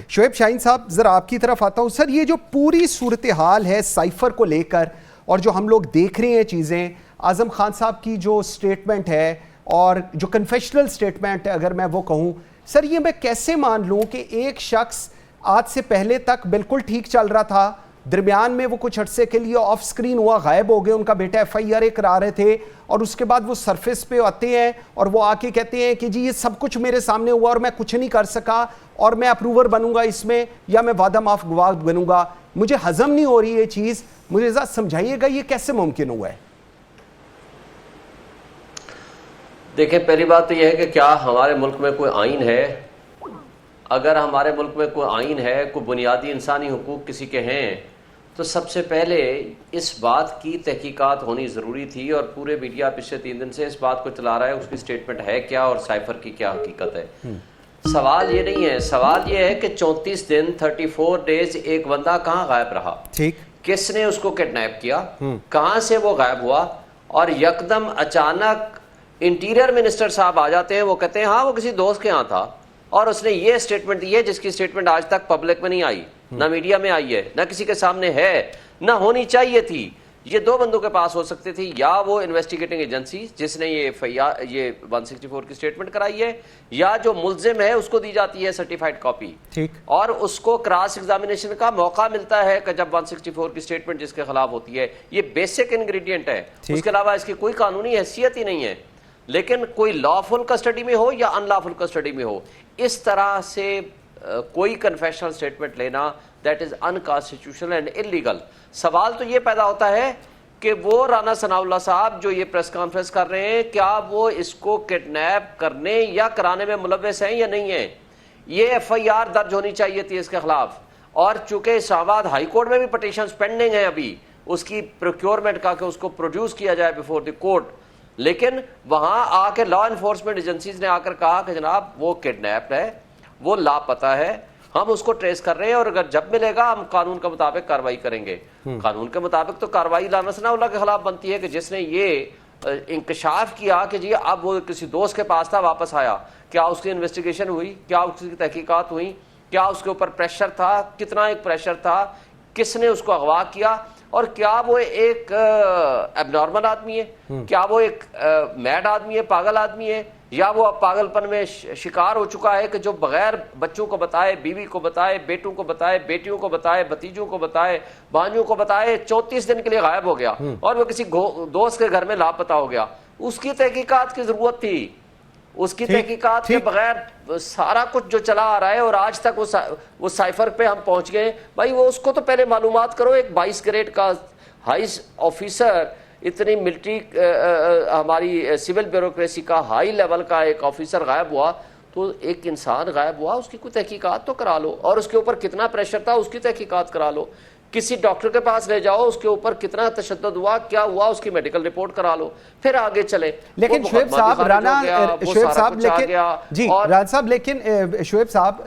شعیب شاہین صاحب ذرا آپ کی طرف آتا ہوں. سر یہ جو پوری صورتحال ہے سائفر کو لے کر اور جو ہم لوگ دیکھ رہے ہیں چیزیں, اعظم خان صاحب کی جو سٹیٹمنٹ ہے اور جو کنفیشنل سٹیٹمنٹ اگر میں وہ کہوں, سر یہ میں کیسے مان لوں کہ ایک شخص آج سے پہلے تک بالکل ٹھیک چل رہا تھا, درمیان میں وہ کچھ عرصے کے لیے آف سکرین ہوا, غائب ہو گئے, ان کا بیٹا FIR کرا رہے تھے, اور اس کے بعد وہ سرفیس پہ آتے ہیں اور وہ آ کے کہتے ہیں کہ جی یہ سب کچھ میرے سامنے ہوا اور میں کچھ نہیں کر سکا اور میں اپروور بنوں گا اس میں یا میں وعدہ معاف گواہ بنوں گا. مجھے ہضم نہیں ہو رہی یہ چیز, مجھے ذرا سمجھائیے گا یہ کیسے ممکن ہوا ہے؟ دیکھیں, پہلی بات تو یہ ہے کہ کیا ہمارے ملک میں کوئی آئین ہے؟ اگر ہمارے ملک میں کوئی آئین ہے, کوئی بنیادی انسانی حقوق کسی کے ہیں, تو سب سے پہلے اس بات کی تحقیقات ہونی ضروری تھی, اور پورے میڈیا پچھلے 3 دن سے اس بات کو چلا رہا ہے اس کی سٹیٹمنٹ ہے کیا اور سائفر کی کیا حقیقت ہے. سوال یہ نہیں ہے, سوال یہ ہے کہ 34 دن 34 ڈیز ایک بندہ کہاں غائب رہا, کس نے اس کو کڈنیپ کیا, کہاں سے وہ غائب ہوا, اور یکدم اچانک انٹیریئر منسٹر صاحب آ جاتے ہیں, وہ کہتے ہیں ہاں وہ کسی دوست کے ہاں تھا اور اس نے یہ سٹیٹمنٹ دی ہے جس کی سٹیٹمنٹ آج تک پبلک میں نہیں آئی, نہ میڈیا میں آئی ہے, نہ کسی کے سامنے ہے, نہ ہونی چاہیے تھی. یہ 2 بندوں کے پاس ہو سکتی تھی, یا وہ انویسٹیگیٹنگ ایجنسی جس نے یہ 164 کی سٹیٹمنٹ کرائی ہے, یا جو ملزم ہے اس کو دی جاتی ہے سرٹیفائڈ کاپی, اور اس کو کراس ایگزامینیشن کا موقع ملتا ہے کہ جب 164 کی سٹیٹمنٹ جس کے خلاف ہوتی ہے. یہ بیسک انگریڈینٹ ہے, اس کے علاوہ اس کی کوئی قانونی حیثیت ہی نہیں ہے. لیکن کوئی لافل کسٹڈی میں ہو یا ان لافل کسٹڈی میں ہو, اس طرح سے کوئی کنفیشنل سٹیٹمنٹ لینا that is unconstitutional and illegal. سوال تو یہ پیدا ہوتا ہے کہ وہ رانا ثناء اللہ صاحب جو یہ پریس کانفرنس کر رہے ہیں, کیا وہ اس کو کڈنیپ کرنے یا کرانے میں ملوث ہیں یا نہیں ہیں؟ یہ FIR درج ہونی چاہیے تھی اس کے خلاف, اور چونکہ اسلام آباد ہائی کورٹ میں بھی پٹیشنز پینڈنگ ہیں ابھی اس کی پروکیورمنٹ کا کہ اس کو پروڈیوس کیا جائے بیفور دی کورٹ, لیکن وہاں آ کے لا انفورسمنٹ ایجنسیز نے آ کر کہا کہ جناب وہ کڈنیپڈ ہے, وہ لاپتہ ہے, ہم اس کو ٹریس کر رہے ہیں, اور اگر جب ملے گا ہم قانون کے مطابق کارروائی کریں گے. قانون کے مطابق تو کارروائی رانا ثناء اللہ کے خلاف بنتی ہے کہ جس نے یہ انکشاف کیا کہ جی اب وہ کسی دوست کے پاس تھا, واپس آیا, کیا اس کی انویسٹیگیشن ہوئی, کیا اس کی تحقیقات ہوئی, کیا اس کے اوپر پریشر تھا, کتنا ایک پریشر تھا, کس نے اس کو اغوا کیا, اور کیا وہ ایک ایب نارمل آدمی ہے, کیا وہ ایک میڈ آدمی ہے, پاگل آدمی ہے, یا وہ پاگل پن میں شکار ہو چکا ہے کہ جو بغیر بچوں کو بتائے, بیوی کو بتائے, بیٹوں کو بتائے, بیٹیوں کو بتائے, بھتیجوں کو بتائے, بھانجوں کو بتائے 34 دن کے لیے غائب ہو گیا اور وہ کسی دوست کے گھر میں لاپتہ ہو گیا. اس کی تحقیقات کی ضرورت تھی, اس کی تحقیقات کے بغیر سارا کچھ جو چلا آ رہا ہے اور آج تک وہ سائفر پہ ہم پہنچ گئے. بھائی وہ اس کو تو پہلے معلومات کرو. ایک 22 گریڈ کا ہائی آفیسر, اتنی ملٹری ہماری سول بیوروکریسی کا ہائی لیول کا ایک آفیسر غائب ہوا, تو ایک انسان غائب ہوا, اس کی کوئی تحقیقات تو کرا لو, اور اس کے اوپر کتنا پریشر تھا اس کی تحقیقات کرا لو. کسی ڈاکٹر کے پاس لے جاؤ, اس کے اوپر کتنا تشدد ہوا, کیا ہوا, اس کی میڈیکل رپورٹ کرا لو, پھر آگے چلے. لیکن شعیب صاحب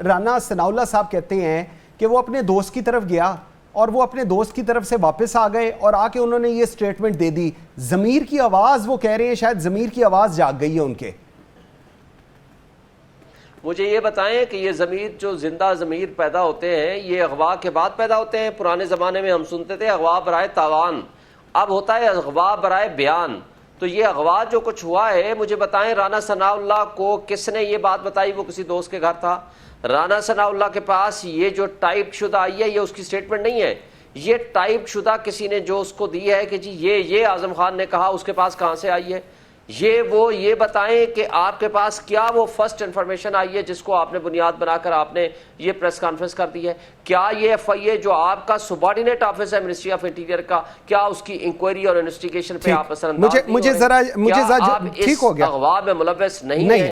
رانا ثناء اللہ صاحب کہتے ہیں کہ وہ اپنے دوست کی طرف گیا اور وہ اپنے دوست کی طرف سے واپس آ گئے اور آ کے انہوں نے یہ سٹیٹمنٹ دے دی. ضمیر کی آواز, وہ کہہ رہے ہیں شاید ضمیر کی آواز جاگ گئی ہے ان کے. مجھے یہ بتائیں کہ یہ ضمیر, جو زندہ ضمیر پیدا ہوتے ہیں, یہ اغوا کے بعد پیدا ہوتے ہیں؟ پرانے زمانے میں ہم سنتے تھے اغوا برائے تاوان, اب ہوتا ہے اغوا برائے بیان. تو یہ اغوا جو کچھ ہوا ہے, مجھے بتائیں رانا ثناء اللہ کو کس نے یہ بات بتائی وہ کسی دوست کے گھر تھا؟ رانا ثناء اللہ کے پاس یہ جو ٹائپ شدہ آئی ہے یہ اس کی سٹیٹمنٹ نہیں ہے, یہ ٹائپ شدہ کسی نے جو اس کو دی ہے کہ جی یہ اعظم خان نے کہا, اس کے پاس کہاں سے آئی ہے؟ یہ بتائیں کہ آپ کے پاس کیا وہ فرسٹ انفارمیشن آئی ہے جس کو آپ نے بنیاد بنا کر آپ نے یہ پریس کانفرنس کر دی ہے؟ کیا یہ FIA جو آپ کا سبارڈینیٹ آفس ہے منسٹری آف انٹیریئر کا, کیا اس کی انکوائری اور انویسٹیگیشن پہ آپ اثر انداز نہیں ہو رہے؟ کیا آپ اس اغوا میں ملوث نہیں ہیں؟